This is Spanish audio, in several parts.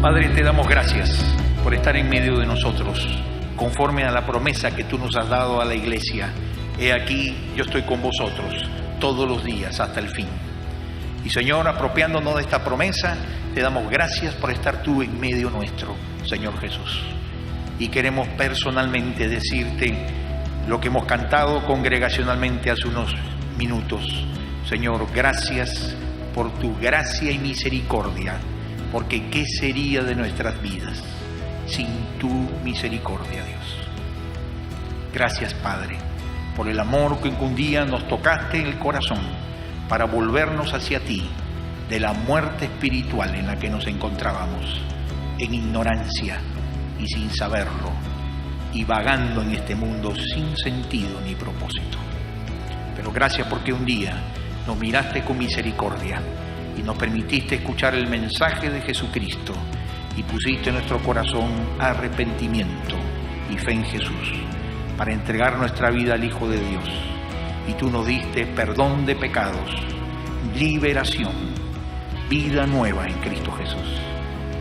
Padre, te damos gracias por estar en medio de nosotros, conforme a la promesa que tú nos has dado a la iglesia. He aquí, yo estoy con vosotros todos los días hasta el fin. Y Señor, apropiándonos de esta promesa, te damos gracias por estar tú en medio nuestro, Señor Jesús. Y queremos personalmente decirte lo que hemos cantado congregacionalmente hace unos minutos. Señor, gracias por tu gracia y misericordia, porque ¿qué sería de nuestras vidas sin tu misericordia, Dios? Gracias, Padre, por el amor que un día nos tocaste en el corazón para volvernos hacia ti de la muerte espiritual en la que nos encontrábamos, en ignorancia y sin saberlo, y vagando en este mundo sin sentido ni propósito. Pero gracias porque un día nos miraste con misericordia y nos permitiste escuchar el mensaje de Jesucristo y pusiste en nuestro corazón arrepentimiento y fe en Jesús para entregar nuestra vida al Hijo de Dios. Y tú nos diste perdón de pecados, liberación, vida nueva en Cristo Jesús.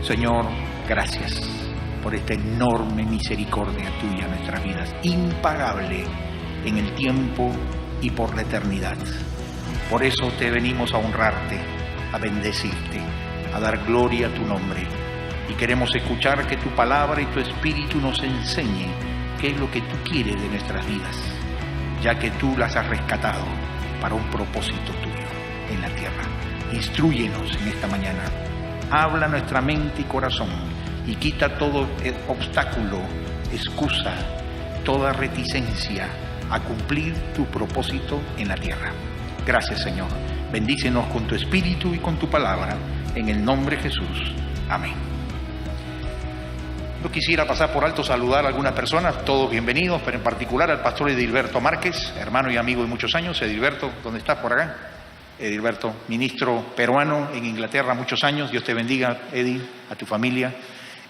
Señor, gracias por esta enorme misericordia tuya en nuestras vidas, impagable en el tiempo y por la eternidad. Por eso te venimos a honrarte, a bendecirte, a dar gloria a tu nombre. Y queremos escuchar que tu palabra y tu espíritu nos enseñe qué es lo que tú quieres de nuestras vidas, ya que tú las has rescatado para un propósito tuyo en la tierra. Instrúyenos en esta mañana. Habla nuestra mente y corazón y quita todo obstáculo, excusa, toda reticencia a cumplir tu propósito en la tierra. Gracias, Señor. Bendícenos con tu espíritu y con tu palabra. En el nombre de Jesús. Amén. Yo quisiera pasar por alto, saludar a algunas personas, todos bienvenidos, pero en particular al pastor Edilberto Márquez, hermano y amigo de muchos años. Edilberto, ¿dónde estás? Por acá. Edilberto, ministro peruano en Inglaterra muchos años. Dios te bendiga, Edi, a tu familia.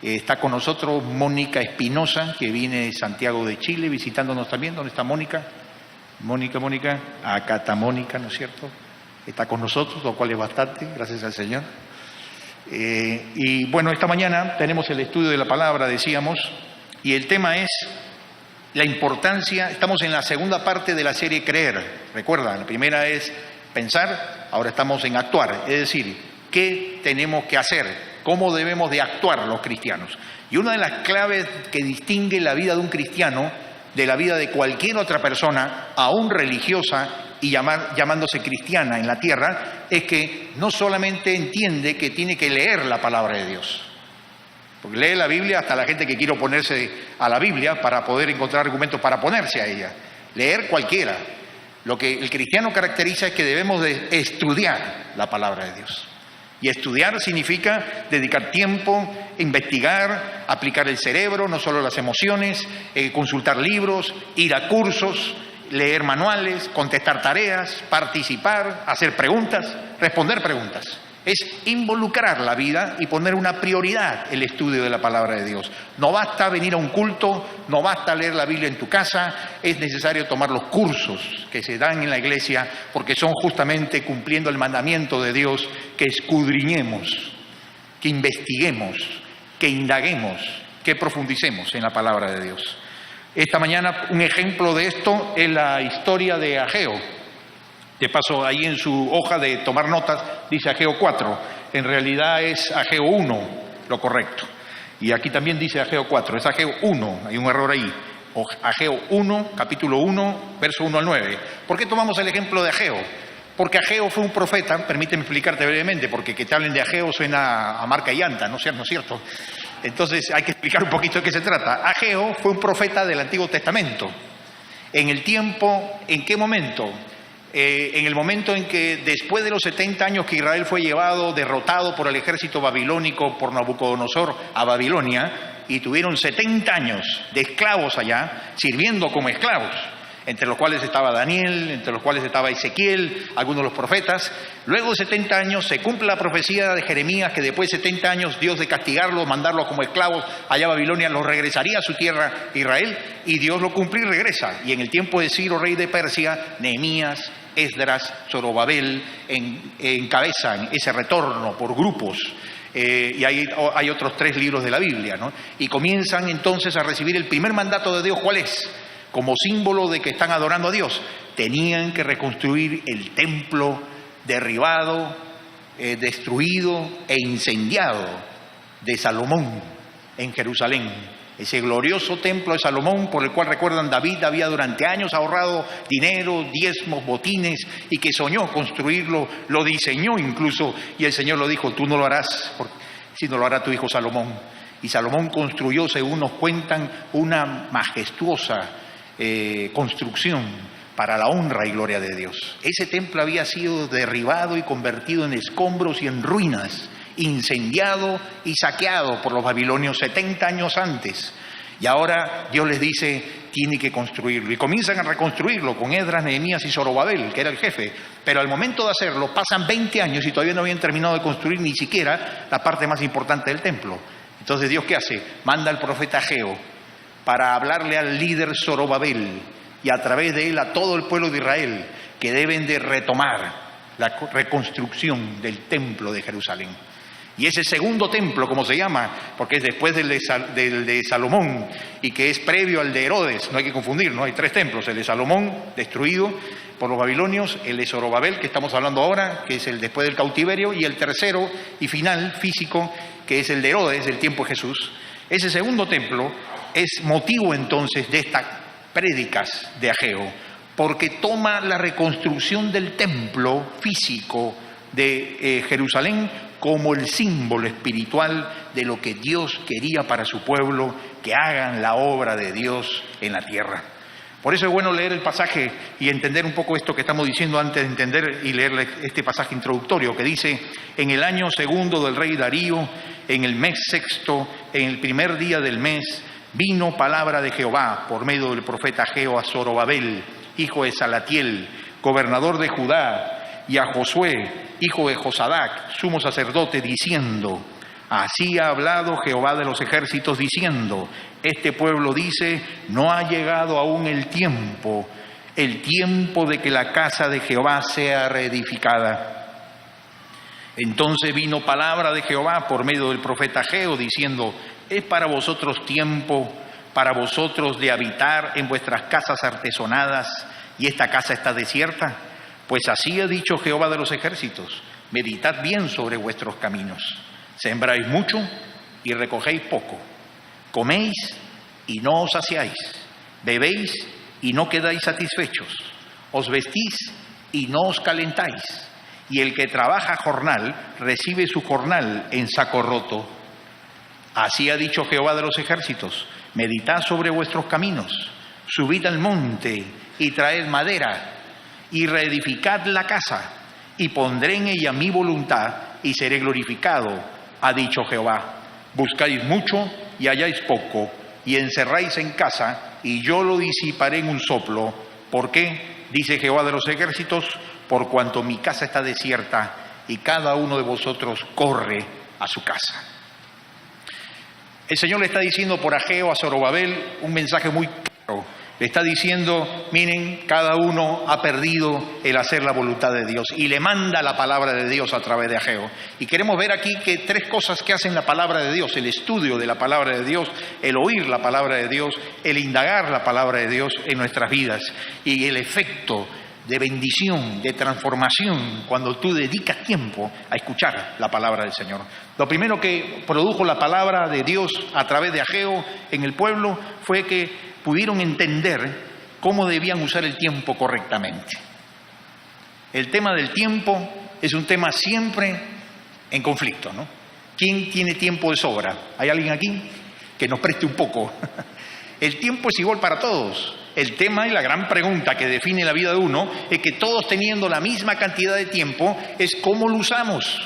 Está con nosotros Mónica Espinosa, que viene de Santiago de Chile, visitándonos también. ¿Dónde está Mónica? Mónica. Acá está Mónica, ¿no es cierto? Está con nosotros, lo cual es bastante, gracias al Señor. Y bueno, esta mañana tenemos el estudio de la palabra, decíamos, y el tema es la importancia. Estamos en la segunda parte de la serie Creer. Recuerda, la primera es pensar, ahora estamos en actuar, es decir, ¿qué tenemos que hacer? ¿Cómo debemos de actuar los cristianos? Y una de las claves que distingue la vida de un cristiano de la vida de cualquier otra persona, aún religiosa y llamándose cristiana en la tierra, es que no solamente entiende que tiene que leer la palabra de Dios, porque lee la Biblia hasta la gente que quiere oponerse a la Biblia para poder encontrar argumentos para oponerse a ella. Leer cualquiera. Lo que el cristiano caracteriza es que debemos de estudiar la palabra de Dios. Y estudiar significa dedicar tiempo, investigar, aplicar el cerebro, no solo las emociones, consultar libros, ir a cursos, leer manuales, contestar tareas, participar, hacer preguntas, responder preguntas. Es involucrar la vida y poner una prioridad el estudio de la palabra de Dios. No basta venir a un culto, no basta leer la Biblia en tu casa, es necesario tomar los cursos que se dan en la iglesia, porque son justamente cumpliendo el mandamiento de Dios, que escudriñemos, que investiguemos, que indaguemos, que profundicemos en la palabra de Dios. Esta mañana un ejemplo de esto es la historia de Ageo. De paso, ahí en su hoja de tomar notas dice Ageo 4, en realidad es Ageo 1 lo correcto. Y aquí también dice Ageo 4, es Ageo 1, hay un error ahí. O Ageo 1, capítulo 1, verso 1 al 9. ¿Por qué tomamos el ejemplo de Ageo? Porque Ageo fue un profeta, permíteme explicarte brevemente, porque que te hablen de Ageo suena a marca y llanta, ¿no es cierto? Entonces hay que explicar un poquito de qué se trata. Ageo fue un profeta del Antiguo Testamento. En el tiempo, ¿en qué momento? En el momento en que después de los 70 años que Israel fue llevado, derrotado por el ejército babilónico, por Nabucodonosor a Babilonia, y tuvieron 70 años de esclavos allá, sirviendo como esclavos, entre los cuales estaba Daniel, entre los cuales estaba Ezequiel, algunos de los profetas. Luego de 70 años se cumple la profecía de Jeremías, que después de 70 años Dios de castigarlos, mandarlos como esclavos allá a Babilonia, los regresaría a su tierra Israel, y Dios lo cumple y regresa. Y en el tiempo de Ciro, rey de Persia, Nehemías, Esdras, Zorobabel encabezan ese retorno por grupos. y hay otros 3 libros de la Biblia, ¿no? Y comienzan entonces a recibir el primer mandato de Dios. ¿Cuál es? Como símbolo de que están adorando a Dios, tenían que reconstruir el templo derribado, destruido e incendiado de Salomón en Jerusalén. Ese glorioso templo de Salomón, por el cual, recuerdan, David había durante años ahorrado dinero, diezmos, botines, y que soñó construirlo, lo diseñó incluso, y el Señor lo dijo: tú no lo harás, sino lo hará tu hijo Salomón. Y Salomón construyó, según nos cuentan, una majestuosa construcción para la honra y gloria de Dios. Ese templo había sido derribado y convertido en escombros y en ruinas, incendiado y saqueado por los babilonios 70 años antes. Y ahora Dios les dice: tiene que construirlo. Y comienzan a reconstruirlo con Esdras, Nehemías y Zorobabel, que era el jefe. Pero al momento de hacerlo pasan 20 años y todavía no habían terminado de construir ni siquiera la parte más importante del templo. Entonces Dios, ¿qué hace? Manda al profeta Ageo para hablarle al líder Zorobabel y a través de él a todo el pueblo de Israel, que deben de retomar la reconstrucción del templo de Jerusalén. Y ese segundo templo, como se llama, porque es después del de Salomón y que es previo al de Herodes, no hay que confundir, ¿no? Hay 3 templos: el de Salomón, destruido por los babilonios; el de Zorobabel, que estamos hablando ahora, que es el después del cautiverio; y el tercero y final, físico, que es el de Herodes, del tiempo de Jesús. Ese segundo templo es motivo entonces de estas prédicas de Ageo, porque toma la reconstrucción del templo físico de Jerusalén como el símbolo espiritual de lo que Dios quería para su pueblo, que hagan la obra de Dios en la tierra. Por eso es bueno leer el pasaje y entender un poco esto que estamos diciendo antes de entender y leer este pasaje introductorio que dice: en el año 2 del rey Darío, en el mes 6, en el primer día del mes, vino palabra de Jehová por medio del profeta Ageo a Zorobabel, hijo de Salatiel, gobernador de Judá, y a Josué, hijo de Josadac, sumo sacerdote, diciendo: así ha hablado Jehová de los ejércitos, diciendo: este pueblo dice, no ha llegado aún el tiempo de que la casa de Jehová sea reedificada. Entonces vino palabra de Jehová por medio del profeta Ageo, diciendo: es para vosotros tiempo, para vosotros de habitar en vuestras casas artesonadas, y esta casa está desierta. Pues así ha dicho Jehová de los ejércitos: meditad bien sobre vuestros caminos. Sembráis mucho y recogéis poco. Coméis y no os saciáis. Bebéis y no quedáis satisfechos. Os vestís y no os calentáis. Y el que trabaja jornal recibe su jornal en saco roto. Así ha dicho Jehová de los ejércitos: meditad sobre vuestros caminos. Subid al monte y traed madera y reedificad la casa, y pondré en ella mi voluntad y seré glorificado, ha dicho Jehová. Buscáis mucho y halláis poco, y encerráis en casa, y yo lo disiparé en un soplo. ¿Por qué? Dice Jehová de los ejércitos: por cuanto mi casa está desierta, y cada uno de vosotros corre a su casa. El Señor le está diciendo por Ageo a Zorobabel un mensaje muy claro. Le está diciendo: miren, cada uno ha perdido el hacer la voluntad de Dios, y le manda la palabra de Dios a través de Ageo. Y queremos ver aquí que 3 cosas que hacen la palabra de Dios: el estudio de la palabra de Dios, el oír la palabra de Dios, el indagar la palabra de Dios en nuestras vidas, y el efecto de bendición, de transformación, cuando tú dedicas tiempo a escuchar la palabra del Señor. Lo primero que produjo la palabra de Dios a través de Ageo en el pueblo fue que pudieron entender cómo debían usar el tiempo correctamente. El tema del tiempo es un tema siempre en conflicto, ¿no? ¿Quién tiene tiempo de sobra? ¿Hay alguien aquí que nos preste un poco? El tiempo es igual para todos. El tema y la gran pregunta que define la vida de uno es que todos, teniendo la misma cantidad de tiempo, es cómo lo usamos,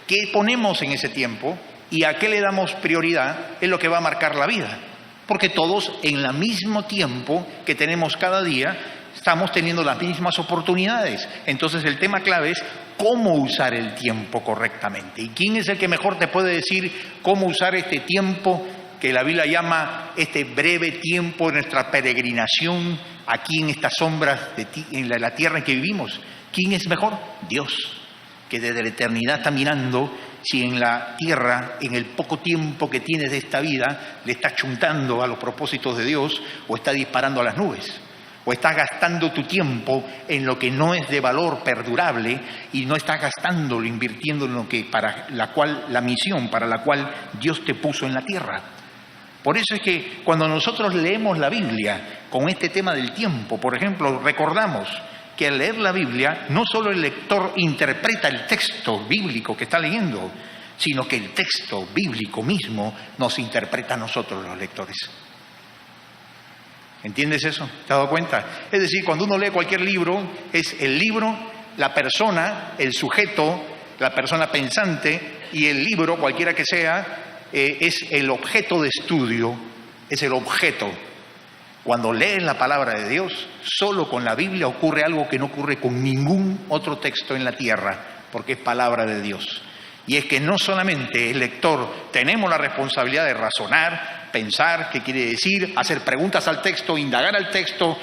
qué ponemos en ese tiempo y a qué le damos prioridad, es lo que va a marcar la vida. Porque todos, en el mismo tiempo que tenemos cada día, estamos teniendo las mismas oportunidades. Entonces el tema clave es cómo usar el tiempo correctamente. ¿Y quién es el que mejor te puede decir cómo usar este tiempo que la Biblia llama este breve tiempo de nuestra peregrinación aquí en estas sombras en la tierra en que vivimos? ¿Quién es mejor? Dios, que desde la eternidad está mirando si en la tierra, en el poco tiempo que tienes de esta vida, le estás chuntando a los propósitos de Dios o estás disparando a las nubes. O estás gastando tu tiempo en lo que no es de valor perdurable y no estás gastándolo, invirtiendo en lo que la misión para la cual Dios te puso en la tierra. Por eso es que cuando nosotros leemos la Biblia con este tema del tiempo, por ejemplo, recordamos que al leer la Biblia no solo el lector interpreta el texto bíblico que está leyendo, sino que el texto bíblico mismo nos interpreta a nosotros los lectores. ¿Entiendes eso? ¿Te has dado cuenta? Es decir, cuando uno lee cualquier libro, es el libro, la persona, el sujeto, la persona pensante, y el libro, cualquiera que sea, es el objeto de estudio, es el objeto. Cuando lees la palabra de Dios, solo con la Biblia ocurre algo que no ocurre con ningún otro texto en la tierra, porque es palabra de Dios. Y es que no solamente el lector tenemos la responsabilidad de razonar, pensar qué quiere decir, hacer preguntas al texto, indagar al texto,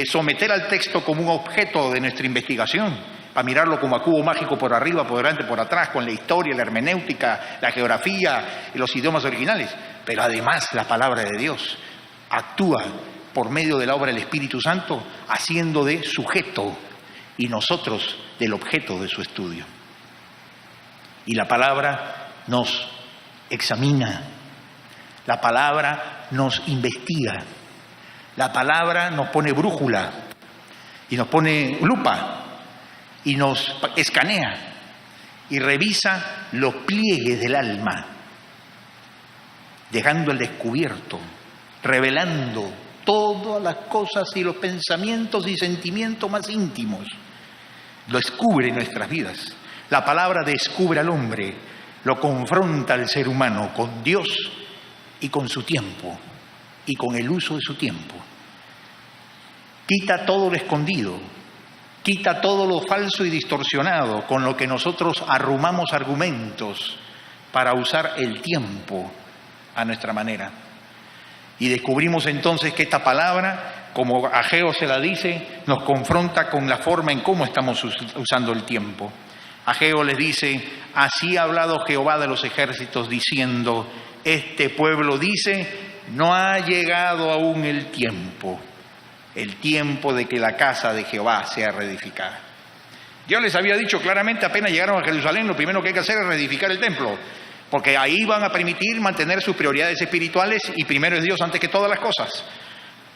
someter al texto como un objeto de nuestra investigación, para mirarlo como a cubo mágico por arriba, por delante, por atrás, con la historia, la hermenéutica, la geografía y los idiomas originales. Pero además la palabra de Dios actúa por medio de la obra del Espíritu Santo, haciendo de sujeto y nosotros del objeto de su estudio. Y la palabra nos examina, la palabra nos investiga, la palabra nos pone brújula y nos pone lupa y nos escanea y revisa los pliegues del alma, dejando al descubierto, revelando todas las cosas y los pensamientos y sentimientos más íntimos. Lo descubre en nuestras vidas. La palabra descubre al hombre, lo confronta al ser humano con Dios y con su tiempo y con el uso de su tiempo. Quita todo lo escondido, quita todo lo falso y distorsionado con lo que nosotros arrumamos argumentos para usar el tiempo a nuestra manera. Y descubrimos entonces que esta palabra, como Ageo se la dice, nos confronta con la forma en cómo estamos usando el tiempo. Ageo les dice: así ha hablado Jehová de los ejércitos diciendo, este pueblo dice, no ha llegado aún el tiempo de que la casa de Jehová sea reedificada. Yo les había dicho claramente, apenas llegaron a Jerusalén, lo primero que hay que hacer es reedificar el templo, porque ahí van a permitir mantener sus prioridades espirituales y primero es Dios antes que todas las cosas.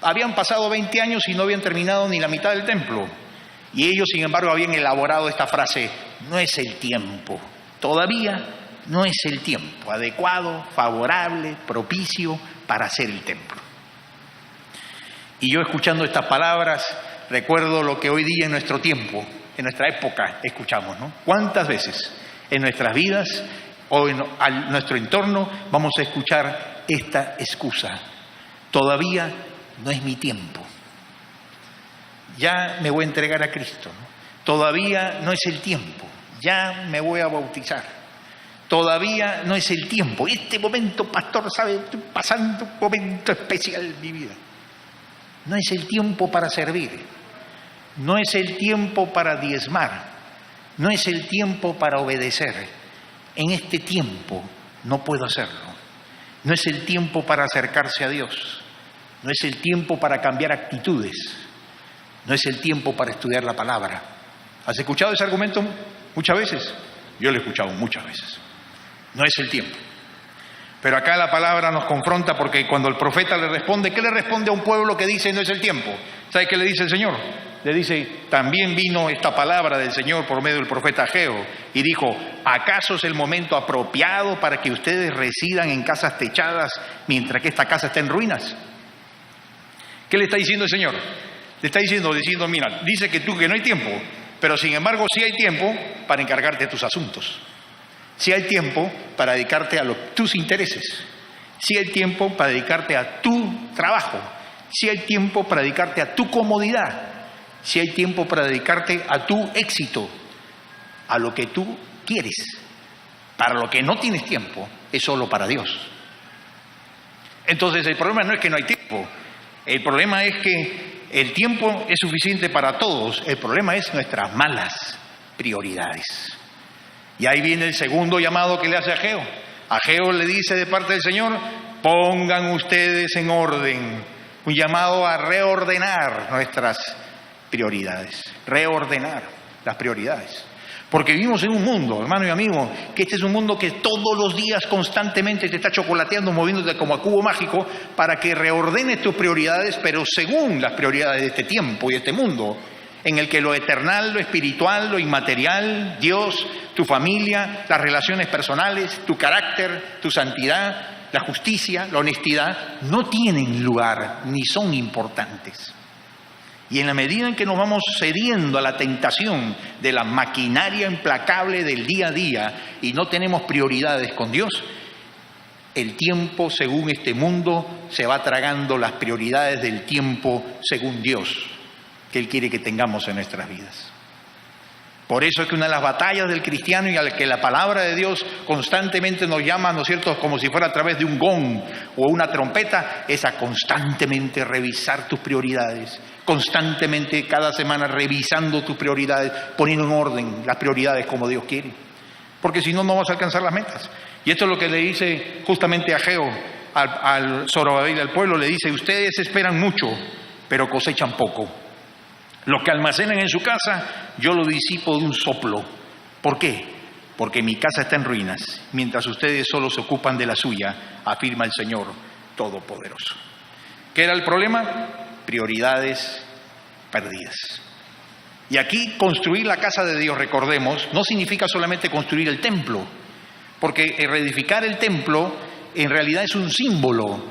Habían pasado 20 años y no habían terminado ni la mitad del templo. Y ellos, sin embargo, habían elaborado esta frase: no es el tiempo, todavía no es el tiempo adecuado, favorable, propicio para hacer el templo. Y yo, escuchando estas palabras, recuerdo lo que hoy día en nuestro tiempo, en nuestra época, escuchamos, ¿no? ¿Cuántas veces en nuestras vidas o en nuestro entorno vamos a escuchar esta excusa? Todavía no es mi tiempo. Ya me voy a entregar a Cristo, ¿no? Todavía no es el tiempo. Ya me voy a bautizar. Todavía no es el tiempo. Este momento, pastor, ¿sabe? Estoy pasando un momento especial en mi vida. No es el tiempo para servir. No es el tiempo para diezmar. No es el tiempo para obedecer. En este tiempo no puedo hacerlo. No es el tiempo para acercarse a Dios. No es el tiempo para cambiar actitudes. No es el tiempo para estudiar la palabra. ¿Has escuchado ese argumento muchas veces? Yo lo he escuchado muchas veces. No es el tiempo. Pero acá la palabra nos confronta, porque cuando el profeta le responde, ¿qué le responde a un pueblo que dice no es el tiempo? ¿Sabe qué le dice el Señor? Le dice: también vino esta palabra del Señor por medio del profeta Ageo y dijo: ¿acaso es el momento apropiado para que ustedes residan en casas techadas mientras que esta casa está en ruinas? ¿Qué le está diciendo el Señor? Le está diciendo, mira, dice que no hay tiempo, pero sin embargo sí hay tiempo para encargarte de tus asuntos. Sí hay tiempo para dedicarte a tus intereses. Sí hay tiempo para dedicarte a tu trabajo. Sí hay tiempo para dedicarte a tu comodidad. Sí hay tiempo para dedicarte a tu éxito, a lo que tú quieres. Para lo que no tienes tiempo es solo para Dios. Entonces el problema no es que no hay tiempo. El problema es que el tiempo es suficiente para todos. El problema es nuestras malas prioridades. Y ahí viene el segundo llamado que le hace Ageo. Ageo le dice de parte del Señor: pongan ustedes en orden. Un llamado a reordenar nuestras prioridades. Reordenar las prioridades. Porque vivimos en un mundo, hermano y amigo, que este es un mundo que todos los días constantemente te está chocolateando, moviéndote como a cubo mágico para que reordenes tus prioridades, pero según las prioridades de este tiempo y de este mundo, en el que lo eternal, lo espiritual, lo inmaterial, Dios, tu familia, las relaciones personales, tu carácter, tu santidad, la justicia, la honestidad, no tienen lugar ni son importantes. Y en la medida en que nos vamos cediendo a la tentación de la maquinaria implacable del día a día y no tenemos prioridades con Dios, el tiempo según este mundo se va tragando las prioridades del tiempo según Dios, que Él quiere que tengamos en nuestras vidas. Por eso es que una de las batallas del cristiano, y al que la palabra de Dios constantemente nos llama, ¿no es cierto?, como si fuera a través de un gong o una trompeta, es a constantemente revisar tus prioridades, constantemente cada semana revisando tus prioridades, poniendo en orden las prioridades como Dios quiere, porque si no, no vas a alcanzar las metas. Y esto es lo que le dice justamente Ageo al Zorobabel, al pueblo, le dice: ustedes esperan mucho, pero cosechan poco. Lo que almacenan en su casa, yo lo disipo de un soplo. ¿Por qué? Porque mi casa está en ruinas, mientras ustedes solo se ocupan de la suya, afirma el Señor Todopoderoso. ¿Qué era el problema? Prioridades perdidas. Y aquí construir la casa de Dios, recordemos, no significa solamente construir el templo, porque reedificar el templo en realidad es un símbolo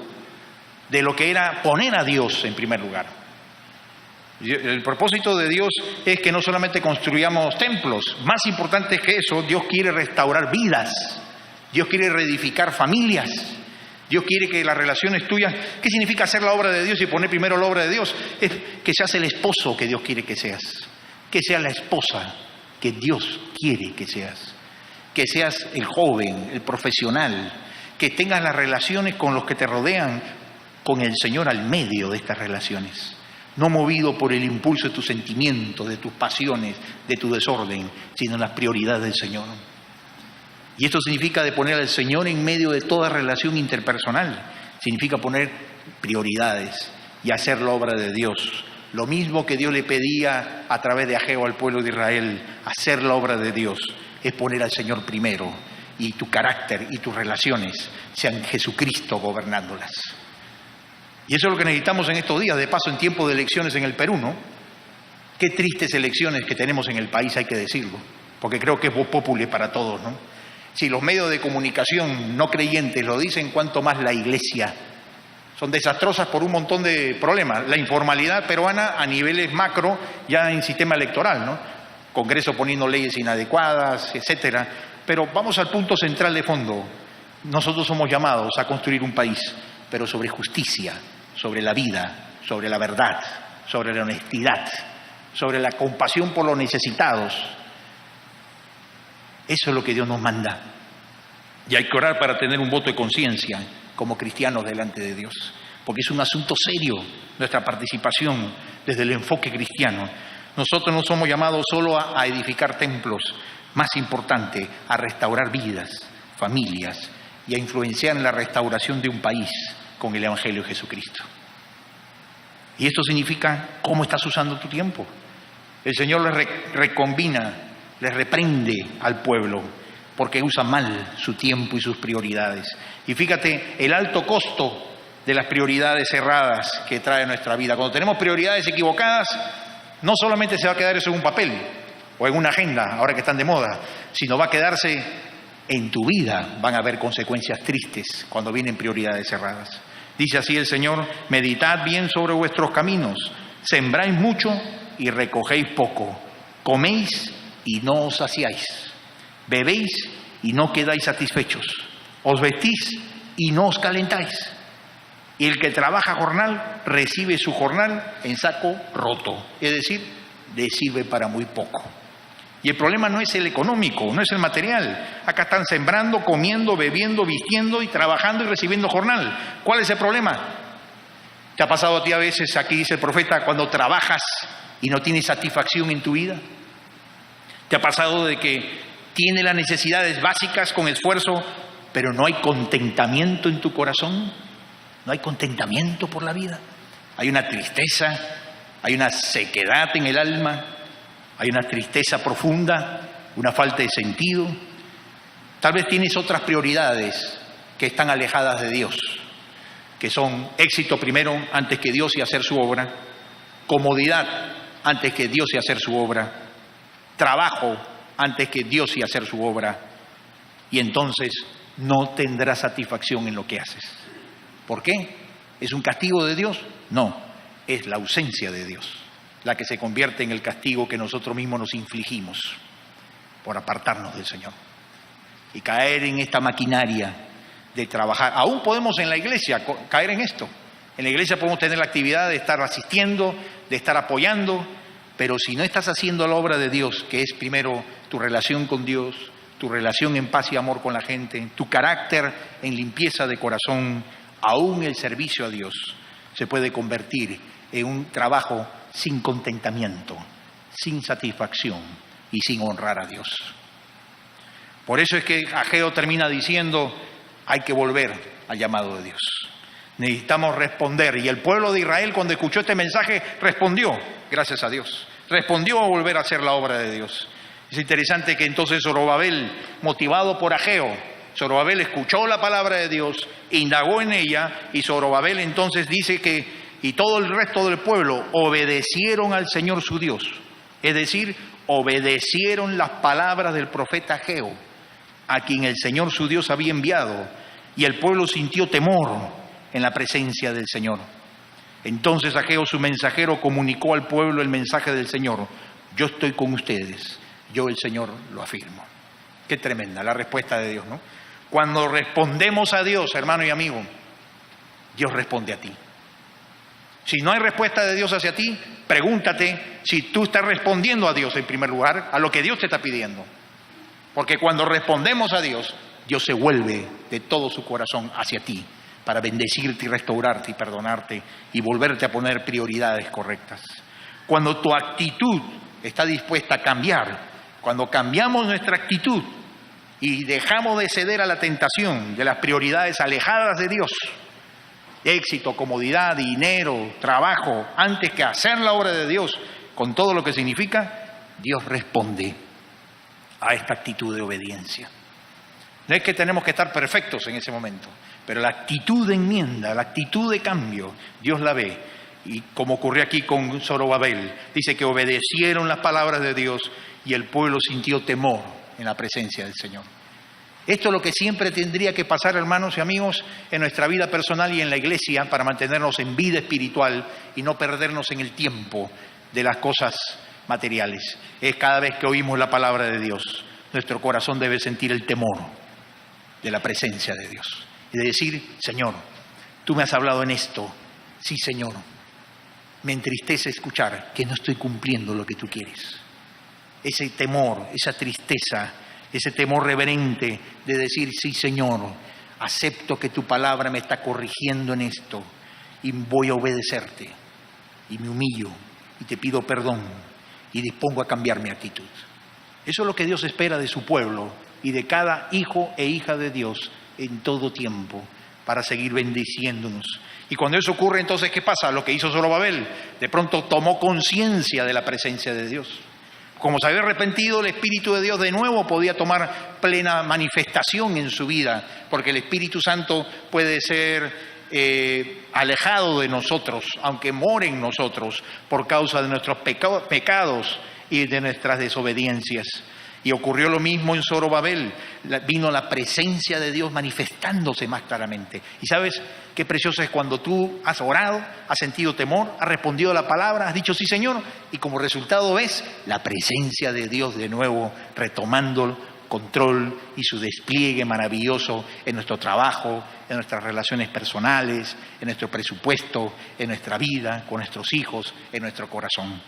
de lo que era poner a Dios en primer lugar. El propósito de Dios es que no solamente construyamos templos, más importante que eso, Dios quiere restaurar vidas, Dios quiere reedificar familias, Dios quiere que las relaciones tuyas... ¿Qué significa hacer la obra de Dios y poner primero la obra de Dios? Es que seas el esposo que Dios quiere que seas, que seas la esposa que Dios quiere que seas el joven, el profesional, que tengas las relaciones con los que te rodean, con el Señor al medio de estas relaciones. No movido por el impulso de tus sentimientos, de tus pasiones, de tu desorden, sino en las prioridades del Señor. Y esto significa de poner al Señor en medio de toda relación interpersonal. Significa poner prioridades y hacer la obra de Dios. Lo mismo que Dios le pedía a través de Ageo al pueblo de Israel, hacer la obra de Dios, es poner al Señor primero, y tu carácter y tus relaciones sean Jesucristo gobernándolas. Y eso es lo que necesitamos en estos días, de paso en tiempo de elecciones en el Perú, ¿no? Qué tristes elecciones que tenemos en el país, hay que decirlo, porque creo que es voz populi para todos, ¿no? Si los medios de comunicación no creyentes lo dicen, cuánto más la Iglesia. Son desastrosas por un montón de problemas. La informalidad peruana a niveles macro, ya en sistema electoral, ¿no? Congreso poniendo leyes inadecuadas, etcétera. Pero vamos al punto central de fondo. Nosotros somos llamados a construir un país, pero sobre justicia, sobre la vida, sobre la verdad, sobre la honestidad, sobre la compasión por los necesitados. Eso es lo que Dios nos manda. Y hay que orar para tener un voto de conciencia como cristianos delante de Dios, porque es un asunto serio nuestra participación desde el enfoque cristiano. Nosotros no somos llamados solo a edificar templos, más importante, a restaurar vidas, familias y a influenciar en la restauración de un país con el Evangelio de Jesucristo. Y esto significa cómo estás usando tu tiempo. El Señor les recombina, les reprende al pueblo porque usa mal su tiempo y sus prioridades. Y fíjate el alto costo de las prioridades erradas que trae nuestra vida. Cuando tenemos prioridades equivocadas, no solamente se va a quedar eso en un papel o en una agenda, ahora que están de moda, sino va a quedarse en tu vida. Van a haber consecuencias tristes cuando vienen prioridades erradas. Dice así el Señor: meditad bien sobre vuestros caminos, sembráis mucho y recogéis poco, coméis y no os saciáis, bebéis y no quedáis satisfechos, os vestís y no os calentáis. Y el que trabaja jornal recibe su jornal en saco roto, es decir, le sirve para muy poco. Y el problema no es el económico, no es el material. Acá están sembrando, comiendo, bebiendo, vistiendo y trabajando y recibiendo jornal. ¿Cuál es el problema? ¿Te ha pasado a ti a veces, aquí dice el profeta, cuando trabajas y no tienes satisfacción en tu vida? ¿Te ha pasado de que tienes las necesidades básicas con esfuerzo, pero no hay contentamiento en tu corazón, no hay contentamiento por la vida, hay una tristeza, hay una sequedad en el alma, hay una tristeza profunda, una falta de sentido. Tal vez tienes otras prioridades que están alejadas de Dios, que son éxito primero antes que Dios y hacer su obra, comodidad antes que Dios y hacer su obra, trabajo antes que Dios y hacer su obra, y entonces no tendrás satisfacción en lo que haces. ¿Por qué? ¿Es un castigo de Dios? No, es la ausencia de Dios la que se convierte en el castigo que nosotros mismos nos infligimos por apartarnos del Señor y caer en esta maquinaria de trabajar. Aún podemos en la iglesia caer en esto. En la iglesia podemos tener la actividad de estar asistiendo, de estar apoyando, pero si no estás haciendo la obra de Dios, que es primero tu relación con Dios, tu relación en paz y amor con la gente, tu carácter en limpieza de corazón, aún el servicio a Dios se puede convertir en un trabajo sin contentamiento, sin satisfacción y sin honrar a Dios. Por eso es que Ageo termina diciendo, hay que volver al llamado de Dios. Necesitamos responder. Y el pueblo de Israel, cuando escuchó este mensaje, respondió, gracias a Dios. Respondió a volver a hacer la obra de Dios. Es interesante que entonces Zorobabel, motivado por Ageo, Zorobabel escuchó la palabra de Dios, indagó en ella, y Zorobabel entonces dice que, y todo el resto del pueblo obedecieron al Señor su Dios. Es decir, obedecieron las palabras del profeta Ageo, a quien el Señor su Dios había enviado, y el pueblo sintió temor en la presencia del Señor. Entonces Ageo, su mensajero, comunicó al pueblo el mensaje del Señor. Yo estoy con ustedes, yo el Señor lo afirmo. Qué tremenda la respuesta de Dios, ¿no? Cuando respondemos a Dios, hermano y amigo, Dios responde a ti. Si no hay respuesta de Dios hacia ti, pregúntate si tú estás respondiendo a Dios en primer lugar, a lo que Dios te está pidiendo. Porque cuando respondemos a Dios, Dios se vuelve de todo su corazón hacia ti para bendecirte y restaurarte y perdonarte y volverte a poner prioridades correctas. Cuando tu actitud está dispuesta a cambiar, cuando cambiamos nuestra actitud y dejamos de ceder a la tentación de las prioridades alejadas de Dios, éxito, comodidad, dinero, trabajo, antes que hacer la obra de Dios con todo lo que significa, Dios responde a esta actitud de obediencia. No es que tenemos que estar perfectos en ese momento, pero la actitud de enmienda, la actitud de cambio, Dios la ve. Y como ocurrió aquí con Zorobabel, dice que obedecieron las palabras de Dios y el pueblo sintió temor en la presencia del Señor. Esto es lo que siempre tendría que pasar, hermanos y amigos, en nuestra vida personal y en la iglesia para mantenernos en vida espiritual y no perdernos en el tiempo de las cosas materiales. Es cada vez que oímos la palabra de Dios, nuestro corazón debe sentir el temor de la presencia de Dios y de decir, Señor, tú me has hablado en esto. Sí, Señor, me entristece escuchar que no estoy cumpliendo lo que tú quieres. Ese temor, esa tristeza, ese temor reverente de decir, sí, Señor, acepto que tu palabra me está corrigiendo en esto y voy a obedecerte y me humillo y te pido perdón y dispongo a cambiar mi actitud. Eso es lo que Dios espera de su pueblo y de cada hijo e hija de Dios en todo tiempo para seguir bendiciéndonos. Y cuando eso ocurre, entonces, ¿qué pasa? Lo que hizo Zorobabel, de pronto tomó conciencia de la presencia de Dios. Como se había arrepentido, el Espíritu de Dios de nuevo podía tomar plena manifestación en su vida, porque el Espíritu Santo puede ser alejado de nosotros, aunque more en nosotros, por causa de nuestros pecados y de nuestras desobediencias. Y ocurrió lo mismo en Zorobabel, vino la presencia de Dios manifestándose más claramente. Y ¿sabes qué precioso es cuando tú has orado, has sentido temor, has respondido a la palabra, has dicho sí, Señor, y como resultado ves la presencia de Dios de nuevo retomando control y su despliegue maravilloso en nuestro trabajo, en nuestras relaciones personales, en nuestro presupuesto, en nuestra vida, con nuestros hijos, en nuestro corazón?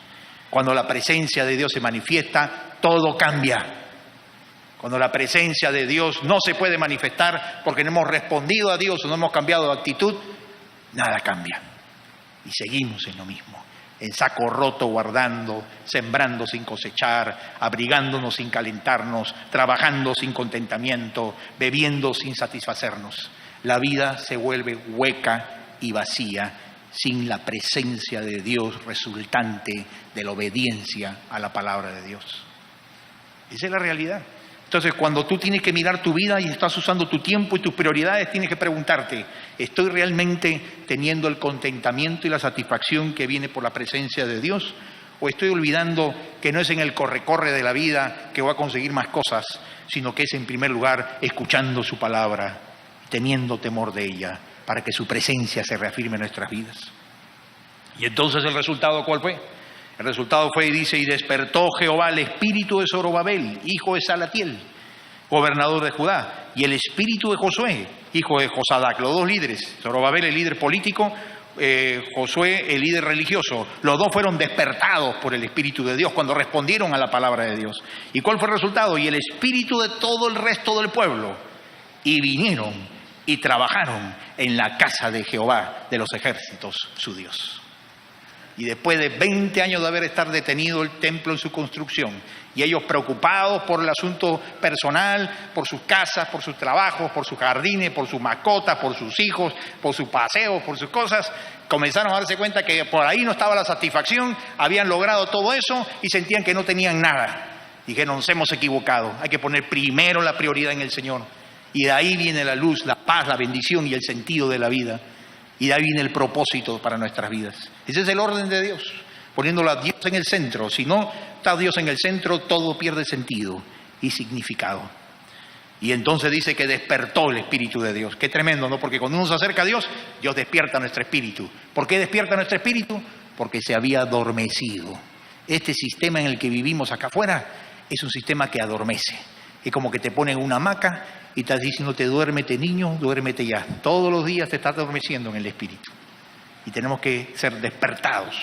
Cuando la presencia de Dios se manifiesta, todo cambia. Cuando la presencia de Dios no se puede manifestar porque no hemos respondido a Dios o no hemos cambiado de actitud, nada cambia. Y seguimos en lo mismo. en saco roto guardando, sembrando sin cosechar, abrigándonos sin calentarnos, trabajando sin contentamiento, bebiendo sin satisfacernos. La vida se vuelve hueca y vacía sin la presencia de Dios resultante de la obediencia a la palabra de Dios. Esa es la realidad. Entonces, cuando tú tienes que mirar tu vida y estás usando tu tiempo y tus prioridades, tienes que preguntarte, ¿estoy realmente teniendo el contentamiento y la satisfacción que viene por la presencia de Dios? ¿O estoy olvidando que no es en el corre-corre de la vida que voy a conseguir más cosas, sino que es en primer lugar escuchando su palabra, teniendo temor de ella, para que su presencia se reafirme en nuestras vidas? Y entonces, ¿el resultado cuál fue? El resultado fue, dice, y despertó Jehová el espíritu de Zorobabel, hijo de Salatiel, gobernador de Judá, y el espíritu de Josué, hijo de Josadac, los dos líderes, Zorobabel el líder político, Josué el líder religioso. Los dos fueron despertados por el espíritu de Dios cuando respondieron a la palabra de Dios. ¿Y cuál fue el resultado? Y el espíritu de todo el resto del pueblo, y vinieron y trabajaron en la casa de Jehová de los ejércitos, su Dios. Y después de 20 años de haber estado detenido el templo en su construcción, y ellos preocupados por el asunto personal, por sus casas, por sus trabajos, por sus jardines, por sus mascotas, por sus hijos, por sus paseos, por sus cosas, comenzaron a darse cuenta que por ahí no estaba la satisfacción, habían logrado todo eso y sentían que no tenían nada. Dijeron, nos hemos equivocado, hay que poner primero la prioridad en el Señor. Y de ahí viene la luz, la paz, la bendición y el sentido de la vida. Y de ahí viene el propósito para nuestras vidas. Ese es el orden de Dios, poniéndolo a Dios en el centro. Si no está Dios en el centro, todo pierde sentido y significado. Y entonces dice que despertó el Espíritu de Dios. Qué tremendo, ¿no? Porque cuando uno se acerca a Dios, Dios despierta nuestro espíritu. ¿Por qué despierta nuestro espíritu? Porque se había adormecido. Este sistema en el que vivimos acá afuera es un sistema que adormece. Es como que te ponen una hamaca y estás diciéndote, duérmete niño, duérmete ya. Todos los días te estás adormeciendo en el espíritu. Y tenemos que ser despertados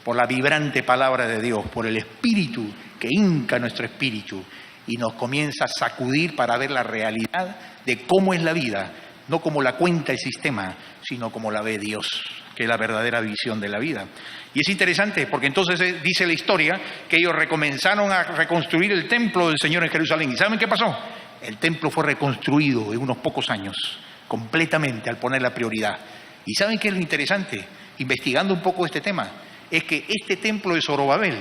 por la vibrante palabra de Dios, por el espíritu que hinca nuestro espíritu y nos comienza a sacudir para ver la realidad de cómo es la vida, no como la cuenta el sistema, sino como la ve Dios, que es la verdadera visión de la vida. Y es interesante porque entonces dice la historia que ellos comenzaron a reconstruir el templo del Señor en Jerusalén. ¿Y saben qué pasó? El templo fue reconstruido en unos pocos años, completamente, al poner la prioridad. ¿Y saben qué es lo interesante? Investigando un poco este tema, es que este templo de Zorobabel,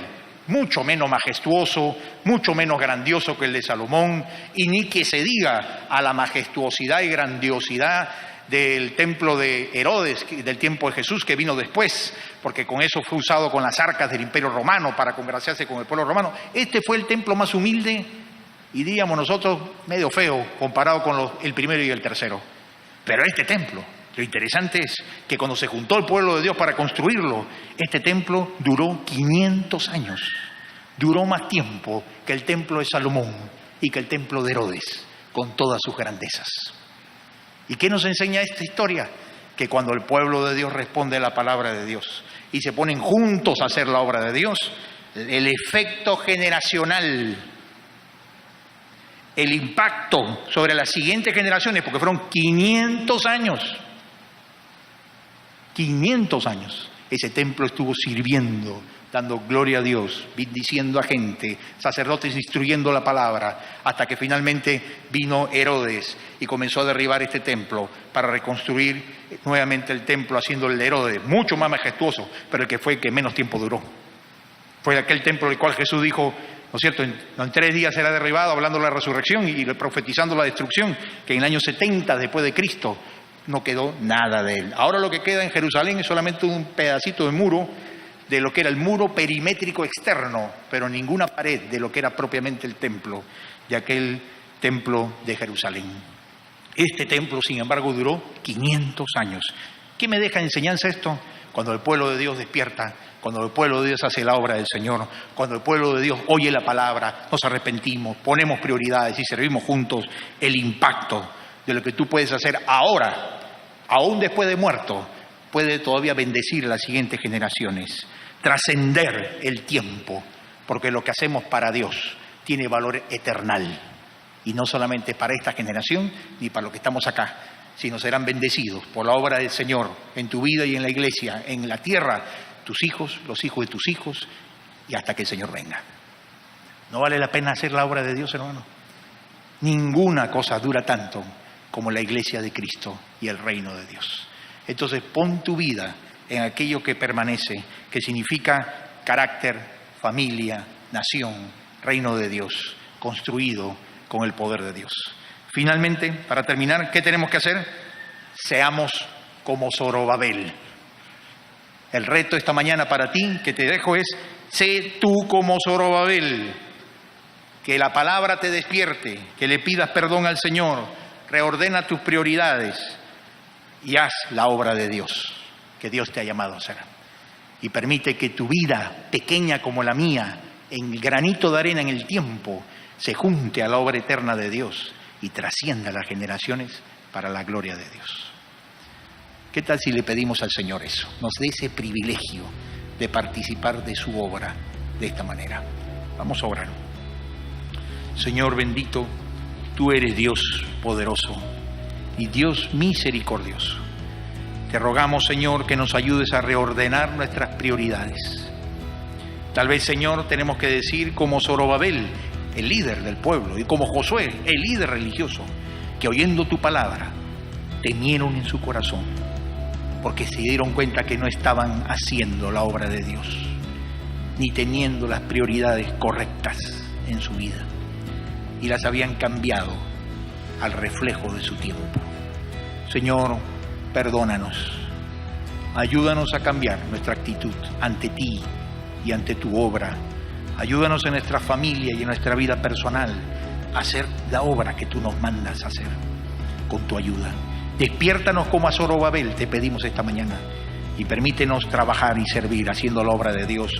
mucho menos majestuoso, mucho menos grandioso que el de Salomón, y ni que se diga a la majestuosidad y grandiosidad del templo de Herodes, del tiempo de Jesús, que vino después, porque con eso fue usado con las arcas del Imperio Romano para congraciarse con el pueblo romano. Este fue el templo más humilde y diríamos nosotros medio feo comparado con el primero y el tercero. Pero este templo, lo interesante es que cuando se juntó el pueblo de Dios para construirlo, este templo duró 500 años. Duró más tiempo que el templo de Salomón y que el templo de Herodes, con todas sus grandezas. ¿Y qué nos enseña esta historia? Que cuando el pueblo de Dios responde a la palabra de Dios y se ponen juntos a hacer la obra de Dios, el efecto generacional, el impacto sobre las siguientes generaciones, porque fueron 500 años, ese templo estuvo sirviendo, dando gloria a Dios, bendiciendo a gente, sacerdotes instruyendo la palabra, hasta que finalmente vino Herodes y comenzó a derribar este templo para reconstruir nuevamente el templo, haciendo el de Herodes, mucho más majestuoso, pero el que fue el que menos tiempo duró. Fue aquel templo el cual Jesús dijo, ¿no es cierto?, en 3 días será derribado, hablando de la resurrección y profetizando la destrucción, que en el año 70 después de Cristo no quedó nada de él. Ahora lo que queda en Jerusalén es solamente un pedacito de muro, de lo que era el muro perimétrico externo, pero ninguna pared de lo que era propiamente el templo, de aquel templo de Jerusalén. Este templo, sin embargo, duró 500 años. ¿Qué me deja enseñanza esto? Cuando el pueblo de Dios despierta, cuando el pueblo de Dios hace la obra del Señor, cuando el pueblo de Dios oye la palabra, nos arrepentimos, ponemos prioridades y servimos juntos, el impacto de lo que tú puedes hacer ahora, aún después de muerto, puede todavía bendecir a las siguientes generaciones, trascender el tiempo, porque lo que hacemos para Dios tiene valor eternal, y no solamente para esta generación, ni para los que estamos acá, sino serán bendecidos por la obra del Señor en tu vida y en la iglesia, en la tierra, tus hijos, los hijos de tus hijos, y hasta que el Señor venga. ¿No vale la pena hacer la obra de Dios, hermano? Ninguna cosa dura tanto como la iglesia de Cristo y el reino de Dios. Entonces pon tu vida en aquello que permanece, que significa carácter, familia, nación, reino de Dios, construido con el poder de Dios. Finalmente, para terminar, ¿qué tenemos que hacer? Seamos como Zorobabel. El reto esta mañana para ti que te dejo es: sé tú como Zorobabel. Que la palabra te despierte, que le pidas perdón al Señor, reordena tus prioridades y haz la obra de Dios que Dios te ha llamado a hacer. Y permite que tu vida, pequeña como la mía, en granito de arena en el tiempo, se junte a la obra eterna de Dios y trascienda las generaciones para la gloria de Dios. ¿Qué tal si le pedimos al Señor eso? Nos dé ese privilegio de participar de su obra de esta manera. Vamos a orar. Señor bendito, tú eres Dios poderoso y Dios misericordioso. Te rogamos, Señor, que nos ayudes a reordenar nuestras prioridades. Tal vez, Señor, tenemos que decir como Zorobabel, el líder del pueblo, y como Josué, el líder religioso, que oyendo tu palabra, temieron en su corazón, porque se dieron cuenta que no estaban haciendo la obra de Dios, ni teniendo las prioridades correctas en su vida, y las habían cambiado al reflejo de su tiempo. Señor, perdónanos, ayúdanos a cambiar nuestra actitud ante ti y ante tu obra. Ayúdanos en nuestra familia y en nuestra vida personal a hacer la obra que tú nos mandas a hacer con tu ayuda. Despiértanos como a Zorobabel, te pedimos esta mañana, y permítenos trabajar y servir haciendo la obra de Dios,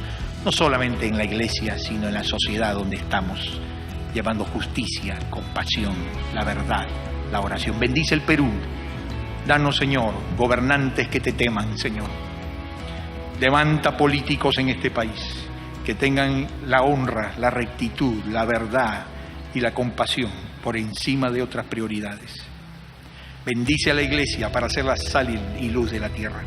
no solamente en la iglesia, sino en la sociedad donde estamos, llevando justicia, compasión, la verdad, la oración. Bendice el Perú. Danos, Señor, gobernantes que te teman, Señor. Levanta políticos en este país que tengan la honra, la rectitud, la verdad y la compasión por encima de otras prioridades. Bendice a la iglesia para hacerla sal y luz de la tierra.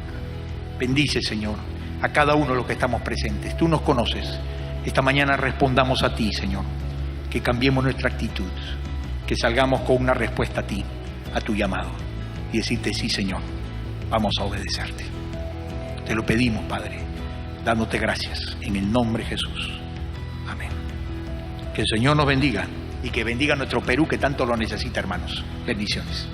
Bendice, Señor, a cada uno de los que estamos presentes. Tú nos conoces. Esta mañana respondamos a ti, Señor. Que cambiemos nuestra actitud, que salgamos con una respuesta a ti, a tu llamado, y decirte: sí, Señor, vamos a obedecerte. Te lo pedimos, Padre, dándote gracias en el nombre de Jesús. Amén. Que el Señor nos bendiga y que bendiga a nuestro Perú, que tanto lo necesita, hermanos. Bendiciones.